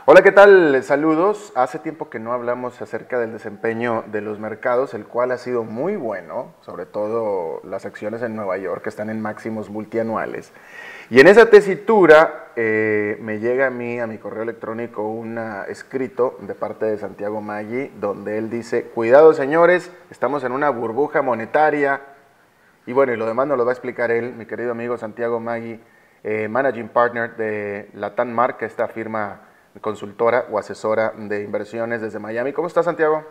Hola, ¿qué tal? Saludos. Hace tiempo que no hablamos acerca del desempeño de los mercados, el cual ha sido muy bueno, sobre todo las acciones en Nueva York que están en máximos multianuales. Y en esa tesitura me llega a mi correo electrónico, un escrito de parte de Santiago Maggi, donde él dice: cuidado señores, estamos en una burbuja monetaria. Y bueno, y lo demás nos lo va a explicar él, mi querido amigo Santiago Maggi, Managing Partner de Latam Mark, esta firma consultora o asesora de inversiones desde Miami. ¿Cómo estás, Santiago?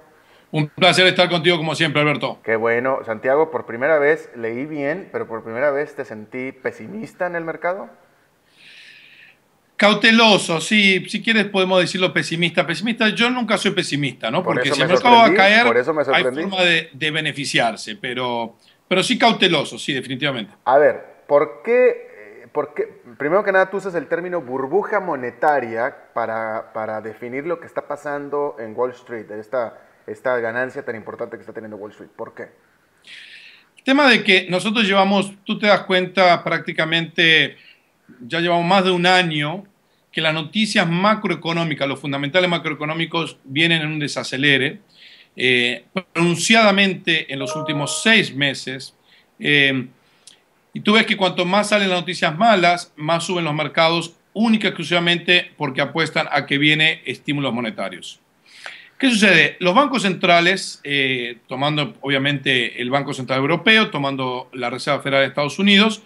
Un placer estar contigo como siempre, Alberto. Qué bueno. Santiago, por primera vez leí bien, pero por primera vez te sentí pesimista en el mercado. Cauteloso, sí, si quieres podemos decirlo pesimista. Pesimista, yo nunca soy pesimista, ¿no? Por Porque eso si el me mercado va a sorprendí, por caer, eso me hay sorprendí. forma de beneficiarse, pero sí cauteloso, sí, definitivamente. A ver, primero que nada, tú usas el término burbuja monetaria para definir lo que está pasando en Wall Street, esta ganancia tan importante que está teniendo Wall Street? ¿Por qué? El tema de que nosotros llevamos, tú te das cuenta prácticamente, ya llevamos más de un año que las noticias macroeconómicas, los fundamentales macroeconómicos vienen en un desacelere, pronunciadamente en los últimos 6 meses. eh, Y tú ves que cuanto más salen las noticias malas, más suben los mercados, única y exclusivamente porque apuestan a que viene estímulos monetarios. ¿Qué sucede? Los bancos centrales, tomando obviamente el Banco Central Europeo, tomando la Reserva Federal de Estados Unidos,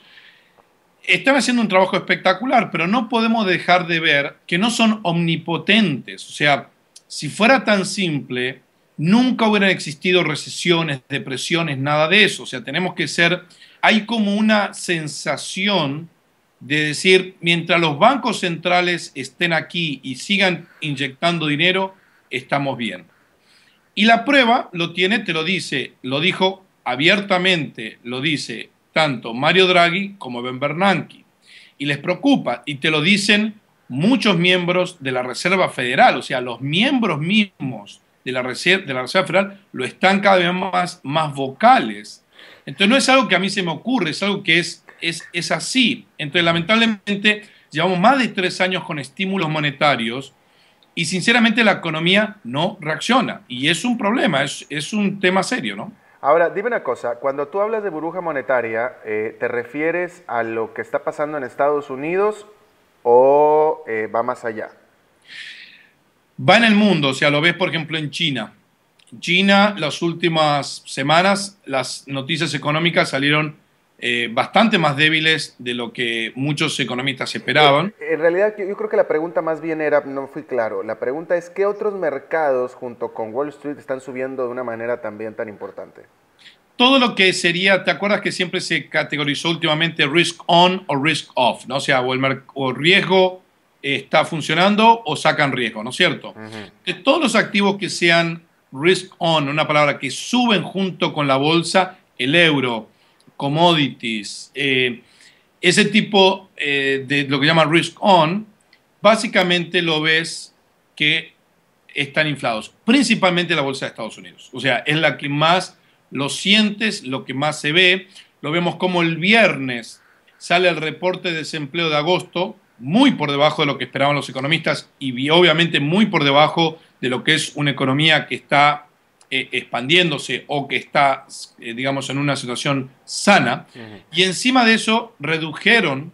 están haciendo un trabajo espectacular, pero no podemos dejar de ver que no son omnipotentes. O sea, si fuera tan simple, nunca hubieran existido recesiones, depresiones, nada de eso. O sea, tenemos que ser, hay como una sensación de decir, mientras los bancos centrales estén aquí y sigan inyectando dinero, estamos bien. Y la prueba lo tiene, te lo dice, lo dijo abiertamente, lo dice tanto Mario Draghi como Ben Bernanke. Y les preocupa, y te lo dicen muchos miembros de la Reserva Federal, o sea, los miembros mismos de la Reserva Federal lo están cada vez más vocales. Entonces no es algo que a mí se me ocurre, es algo que es así. Entonces lamentablemente llevamos más de 3 años con estímulos monetarios y sinceramente la economía no reacciona. Y es un problema, es un tema serio, ¿no? Ahora, dime una cosa, cuando tú hablas de burbuja monetaria, ¿te refieres a lo que está pasando en Estados Unidos o va más allá? Va en el mundo, o sea, lo ves por ejemplo en China. China, las últimas semanas, las noticias económicas salieron bastante más débiles de lo que muchos economistas esperaban. En realidad yo creo que la pregunta más bien era, no fui claro, la pregunta es ¿qué otros mercados junto con Wall Street están subiendo de una manera también tan importante? Todo lo que sería, ¿te acuerdas que siempre se categorizó últimamente risk on o risk off? ¿No? O sea, o riesgo está funcionando o sacan riesgo, ¿no es cierto? Ujú. De todos los activos que sean risk on, una palabra que suben junto con la bolsa, el euro, commodities, ese tipo de lo que llaman risk on, básicamente lo ves que están inflados, principalmente la bolsa de Estados Unidos. O sea, es la que más lo sientes, lo que más se ve. Lo vemos como el viernes sale el reporte de desempleo de agosto, muy por debajo de lo que esperaban los economistas y obviamente muy por debajo de lo que es una economía que está expandiéndose o que está, digamos, en una situación sana. Ujú. Y encima de eso redujeron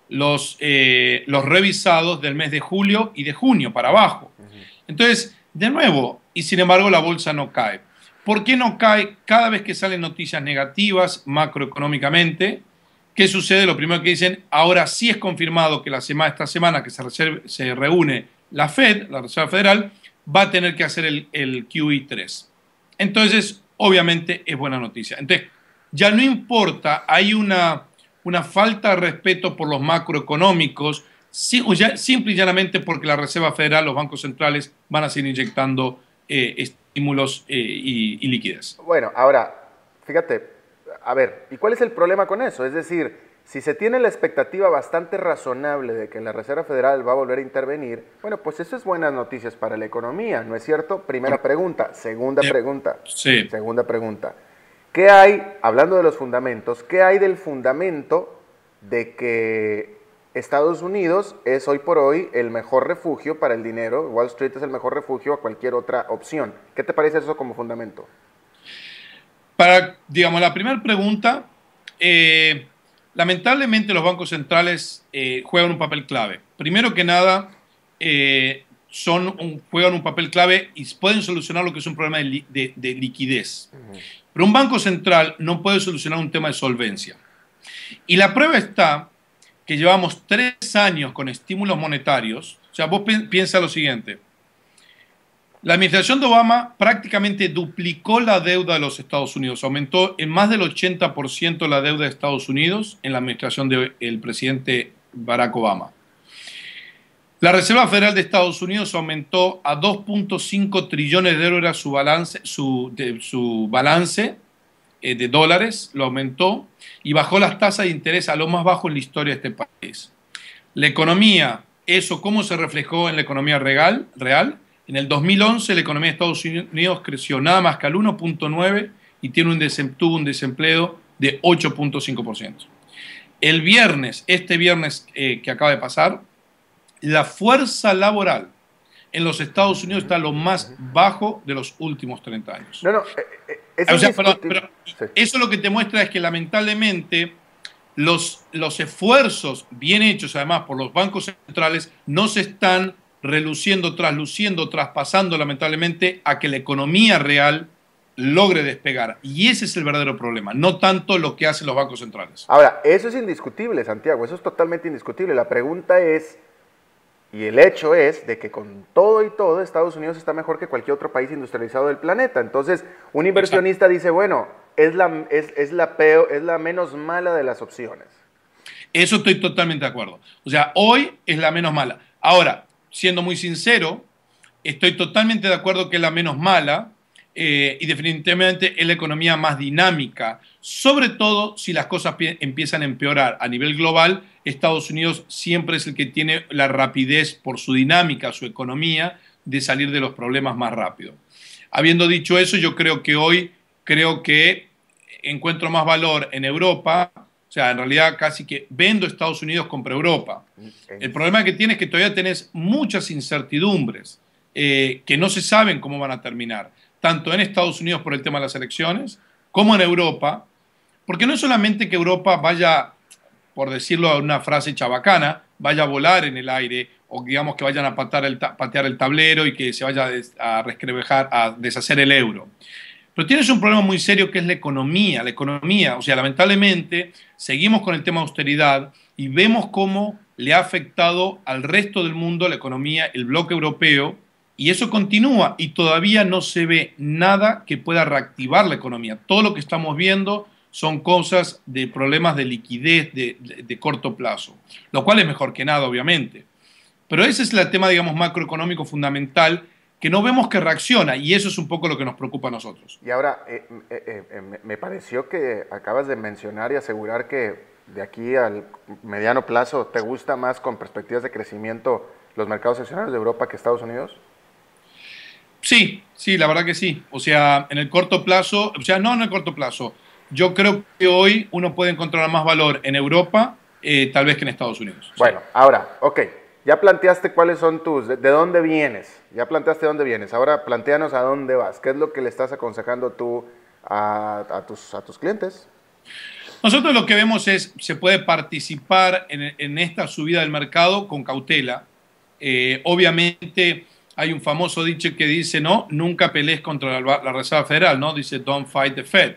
los revisados del mes de julio y de junio para abajo. Ujú. Entonces, de nuevo, y sin embargo la bolsa no cae. ¿Por qué no cae cada vez que salen noticias negativas macroeconómicamente? ¿Qué sucede? Lo primero que dicen, ahora sí es confirmado que esta semana que se reúne la Fed, la Reserva Federal, va a tener que hacer el QE3. Entonces, obviamente es buena noticia. Entonces, ya no importa, hay una falta de respeto por los macroeconómicos, simple y llanamente porque la Reserva Federal, los bancos centrales, van a seguir inyectando estímulos y liquidez. Bueno, ahora, fíjate, a ver, ¿y cuál es el problema con eso? Es decir, si se tiene la expectativa bastante razonable de que la Reserva Federal va a volver a intervenir, bueno, pues eso es buenas noticias para la economía, ¿no es cierto? Primera pregunta. Segunda Eh, pregunta. sí. Segunda pregunta. ¿Qué hay, hablando de los fundamentos, qué hay del fundamento de que Estados Unidos es hoy por hoy el mejor refugio para el dinero, Wall Street es el mejor refugio a cualquier otra opción. ¿Qué te parece eso como fundamento? Para, digamos, la primera pregunta, lamentablemente los bancos centrales juegan un papel clave. Primero que nada, juegan un papel clave y pueden solucionar lo que es un problema de liquidez. Pero un banco central no puede solucionar un tema de solvencia. Y la prueba está que llevamos 3 años con estímulos monetarios. O sea, vos piensa lo siguiente. La administración de Obama prácticamente duplicó la deuda de los Estados Unidos. Aumentó en más del 80% la deuda de Estados Unidos en la administración del presidente Barack Obama. La Reserva Federal de Estados Unidos aumentó a 2.5 trillones de dólares su balance de dólares, lo aumentó y bajó las tasas de interés a lo más bajo en la historia de este país. La economía, ¿eso cómo se reflejó en la economía real? En el 2011 la economía de Estados Unidos creció nada más que al 1.9 y tuvo un desempleo de 8.5%. El viernes, este viernes que acaba de pasar, la fuerza laboral en los Estados Unidos está lo más bajo de los últimos 30 años. Pero eso lo que te muestra es que lamentablemente los esfuerzos bien hechos además por los bancos centrales no se están reluciendo, trasluciendo, traspasando lamentablemente a que la economía real logre despegar. Y ese es el verdadero problema, no tanto lo que hacen los bancos centrales. Ahora, eso es indiscutible, Santiago, eso es totalmente indiscutible. La pregunta es, y el hecho es, de que con todo y todo, Estados Unidos está mejor que cualquier otro país industrializado del planeta. Entonces, un inversionista dice, bueno, es la menos mala de las opciones. Eso estoy totalmente de acuerdo. O sea, hoy es la menos mala. Ahora, siendo muy sincero, estoy totalmente de acuerdo que es la menos mala y definitivamente es la economía más dinámica, sobre todo si las cosas empiezan a empeorar. A nivel global, Estados Unidos siempre es el que tiene la rapidez por su dinámica, su economía, de salir de los problemas más rápido. Habiendo dicho eso, yo creo que hoy encuentro más valor en Europa. O sea, en realidad casi que vendo Estados Unidos, compro Europa. El problema que tienes es que todavía tenés muchas incertidumbres que no se saben cómo van a terminar, tanto en Estados Unidos por el tema de las elecciones, como en Europa, porque no es solamente que Europa vaya, por decirlo en una frase chabacana, vaya a volar en el aire, o digamos que vayan a patear el tablero y que se vaya a deshacer el euro. Pero tienes un problema muy serio que es la economía. La economía, o sea, lamentablemente, seguimos con el tema de austeridad y vemos cómo le ha afectado al resto del mundo la economía, el bloque europeo, y eso continúa y todavía no se ve nada que pueda reactivar la economía. Todo lo que estamos viendo son cosas de problemas de liquidez de corto plazo, lo cual es mejor que nada, obviamente. Pero ese es el tema, digamos, macroeconómico fundamental que no vemos que reacciona y eso es un poco lo que nos preocupa a nosotros. Y ahora, me pareció que acabas de mencionar y asegurar que de aquí al mediano plazo te gusta más con perspectivas de crecimiento los mercados accionarios de Europa que Estados Unidos. Sí, la verdad que sí. O sea, en el corto plazo, o sea, no en el corto plazo. Yo creo que hoy uno puede encontrar más valor en Europa tal vez que en Estados Unidos. Bueno, ahora, ok. Ya planteaste cuáles son de dónde vienes, ya planteaste dónde vienes, ahora plantéanos a dónde vas, qué es lo que le estás aconsejando tú a tus clientes. Nosotros lo que vemos es, se puede participar en esta subida del mercado con cautela. Obviamente hay un famoso dicho que dice, no, nunca pelees contra la Reserva Federal, ¿no? Dice, don't fight the Fed.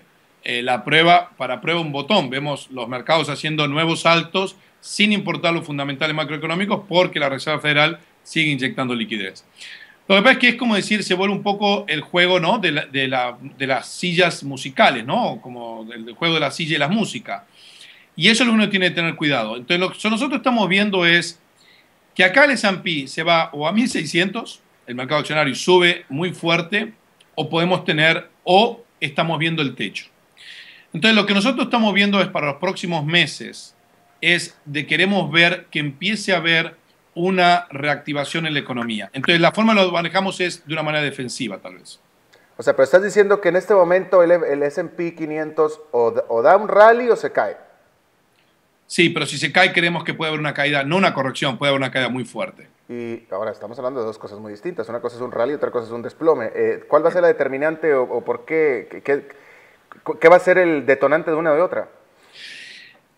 Para prueba un botón, vemos los mercados haciendo nuevos saltos, sin importar los fundamentales macroeconómicos, porque la Reserva Federal sigue inyectando liquidez. Lo que pasa es que es como decir, se vuelve un poco el juego, ¿no? de las sillas musicales, ¿no? Como el juego de la silla y la música. Y eso es lo que uno tiene que tener cuidado. Entonces, lo que nosotros estamos viendo es que acá el S&P se va o a 1600, el mercado accionario sube muy fuerte, o estamos viendo el techo. Entonces, lo que nosotros estamos viendo es para los próximos meses, queremos ver que empiece a haber una reactivación en la economía. Entonces, la forma en la que lo manejamos es de una manera defensiva, tal vez. O sea, pero estás diciendo que en este momento el S&P 500 o da un rally o se cae. Sí, pero si se cae creemos que puede haber una caída, no una corrección, puede haber una caída muy fuerte. Y ahora estamos hablando de dos cosas muy distintas. Una cosa es un rally, otra cosa es un desplome. ¿Cuál va a ser la determinante o por qué? ¿Qué va a ser el detonante de una o de otra?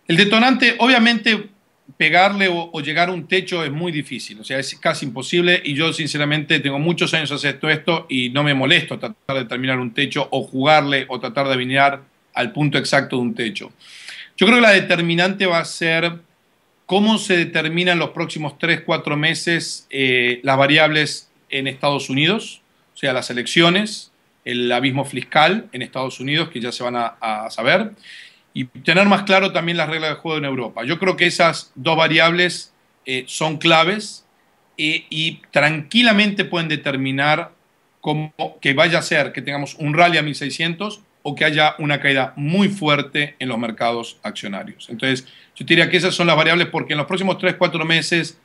El detonante, obviamente, pegarle o llegar a un techo es muy difícil, o sea, es casi imposible y yo sinceramente tengo muchos años haciendo esto y no me molesto tratar de terminar un techo o jugarle o tratar de adivinar al punto exacto de un techo. Yo creo que la determinante va a ser cómo se determinan los próximos 3, 4 meses las variables en Estados Unidos, o sea, las elecciones, el abismo fiscal en Estados Unidos, que ya se van a saber, y tener más claro también las reglas de juego en Europa. Yo creo que esas dos variables son claves y tranquilamente pueden determinar cómo, que vaya a ser que tengamos un rally a 1600 o que haya una caída muy fuerte en los mercados accionarios. Entonces, yo diría que esas son las variables porque en los próximos 3, 4 meses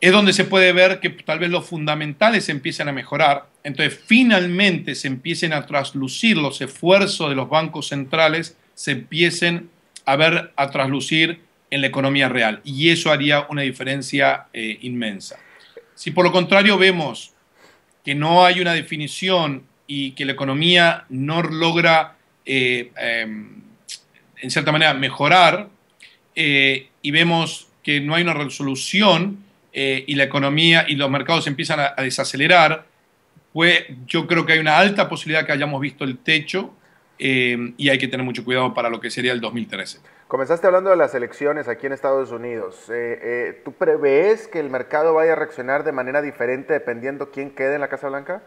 es donde se puede ver que tal vez los fundamentales empiezan a mejorar. Entonces, finalmente se empiecen a traslucir los esfuerzos de los bancos centrales, se empiecen a ver, a traslucir en la economía real. Y eso haría una diferencia inmensa. Si por lo contrario vemos que no hay una definición y que la economía no logra, en cierta manera, mejorar, y vemos que no hay una resolución y la economía y los mercados empiezan a desacelerar, pues yo creo que hay una alta posibilidad que hayamos visto el techo y hay que tener mucho cuidado para lo que sería el 2013. Comenzaste hablando de las elecciones aquí en Estados Unidos. ¿Tú prevés que el mercado vaya a reaccionar de manera diferente dependiendo quién quede en la Casa Blanca?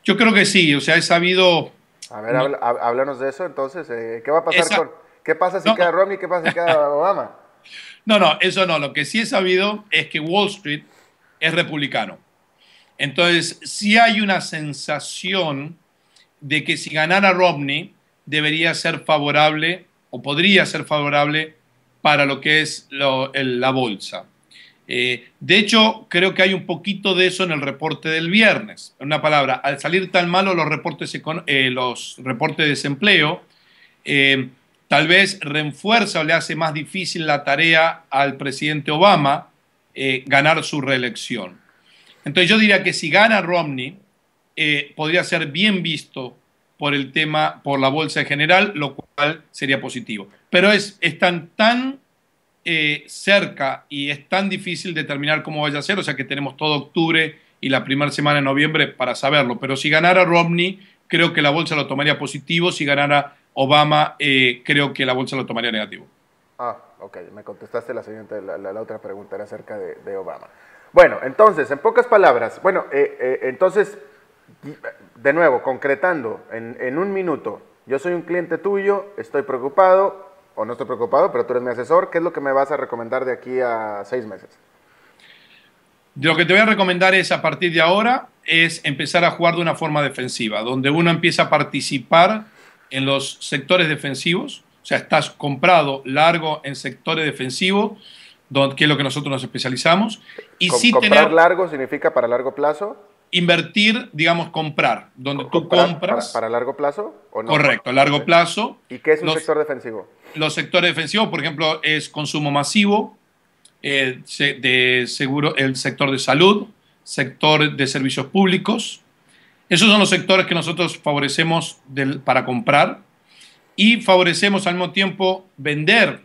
Yo creo que sí, o sea, he sabido... A ver, No, háblanos de eso entonces. ¿Qué va a pasar esa, qué pasa si no, queda Romney? ¿Qué pasa si queda Obama? no, eso no. Lo que sí he sabido es que Wall Street es republicano. Entonces, sí hay una sensación de que si ganara Romney debería ser favorable o podría ser favorable para lo que es la bolsa. De hecho, creo que hay un poquito de eso en el reporte del viernes. En una palabra, al salir tan malos los reportes de desempleo, eh, tal vez refuerza o le hace más difícil la tarea al presidente Obama ganar su reelección. Entonces yo diría que si gana Romney, podría ser bien visto por el tema, por la bolsa en general, lo cual sería positivo. Pero están tan cerca y es tan difícil determinar cómo vaya a ser, o sea que tenemos todo octubre y la primera semana de noviembre para saberlo. Pero si ganara Romney, creo que la bolsa lo tomaría positivo. Si ganara Obama, creo que la bolsa lo tomaría negativo. Ah, ok, me contestaste la siguiente, la otra pregunta era acerca de Obama. Bueno, entonces, en pocas palabras, bueno, entonces, de nuevo, concretando, en un minuto, yo soy un cliente tuyo, estoy preocupado, o no estoy preocupado, pero tú eres mi asesor, ¿qué es lo que me vas a recomendar de aquí a 6 meses? Lo que te voy a recomendar es, a partir de ahora, es empezar a jugar de una forma defensiva, donde uno empieza a participar en los sectores defensivos, o sea, estás comprado largo en sectores defensivos, que es lo que nosotros nos especializamos, y sí ¿Comprar tener, largo significa para largo plazo? invertir, digamos, comprar, donde tú ¿Comprar compras, para largo plazo o no? correcto, a largo plazo. ¿Y qué es un Los, sector defensivo? los sectores defensivos, por ejemplo, es consumo masivo, de seguro, el sector de salud, sector de servicios públicos. Esos son los sectores que nosotros favorecemos para comprar y favorecemos al mismo tiempo vender,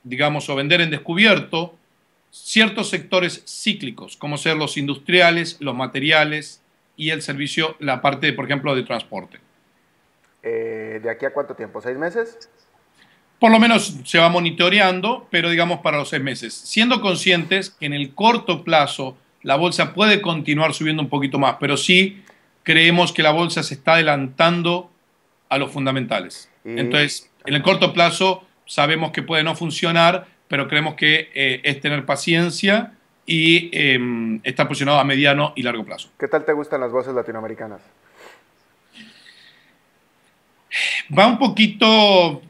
digamos, o vender en descubierto ciertos sectores cíclicos, como ser los industriales, los materiales y el servicio, la parte, por ejemplo, de transporte. ¿De aquí a cuánto tiempo? ¿6 meses? Por lo menos se va monitoreando, pero digamos para los 6 meses, siendo conscientes que en el corto plazo la bolsa puede continuar subiendo un poquito más, pero sí creemos que la bolsa se está adelantando a los fundamentales. Entonces, en el corto plazo sabemos que puede no funcionar, pero creemos que es tener paciencia y estar posicionado a mediano y largo plazo. ¿Qué tal te gustan las voces latinoamericanas? Va un poquito,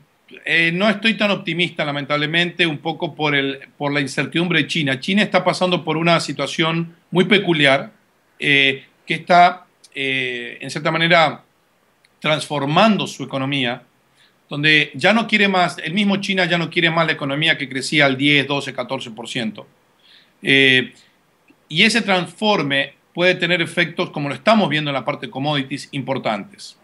no estoy tan optimista lamentablemente, un poco por la incertidumbre de China. China está pasando por una situación muy peculiar que está, en cierta manera, transformando su economía, donde ya no quiere más, el mismo China ya no quiere más la economía que crecía al 10, 12, 14%. Y ese transforme puede tener efectos, como lo estamos viendo en la parte de commodities, importantes.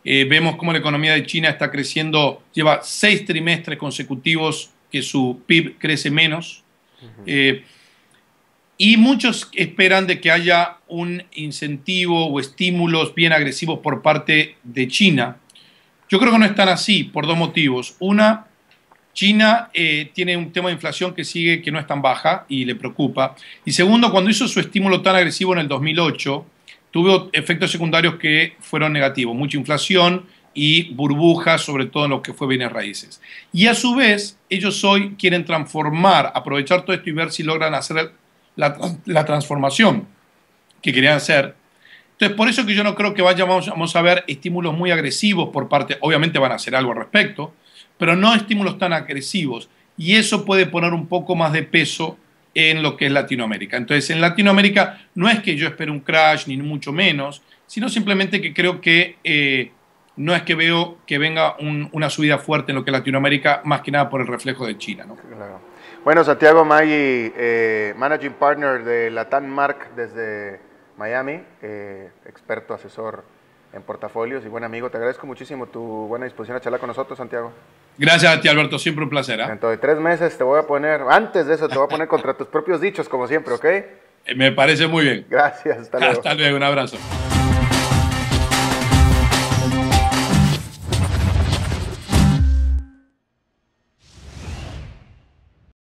Vemos cómo la economía de China está creciendo, lleva 6 trimestres consecutivos que su PIB crece menos. Y muchos esperan de que haya un incentivo o estímulos bien agresivos por parte de China. Yo creo que no están así por dos motivos. Una, China tiene un tema de inflación que sigue, que no es tan baja y le preocupa. Y segundo, cuando hizo su estímulo tan agresivo en el 2008, tuvo efectos secundarios que fueron negativos, mucha inflación y burbujas, sobre todo en lo que fue bienes raíces. Y a su vez, ellos hoy quieren transformar, aprovechar todo esto y ver si logran hacer la transformación que querían hacer. Entonces, por eso que yo no creo que vamos a ver estímulos muy agresivos por parte, obviamente van a hacer algo al respecto, pero no estímulos tan agresivos. Y eso puede poner un poco más de peso en lo que es Latinoamérica. Entonces, en Latinoamérica no es que yo espere un crash, ni mucho menos, sino simplemente que creo que no es que veo que venga una subida fuerte en lo que es Latinoamérica, más que nada por el reflejo de China, ¿no? Claro. Bueno, Santiago Maggi, Managing Partner de Latam Mark desde Miami, experto asesor en portafolios y buen amigo. Te agradezco muchísimo tu buena disposición a charlar con nosotros, Santiago. Gracias a ti, Alberto. Siempre un placer. Dentro de 3 meses te voy a poner, antes de eso te voy a poner contra tus propios dichos, como siempre, ¿ok? Me parece muy bien. Gracias, hasta luego. Hasta luego, un abrazo.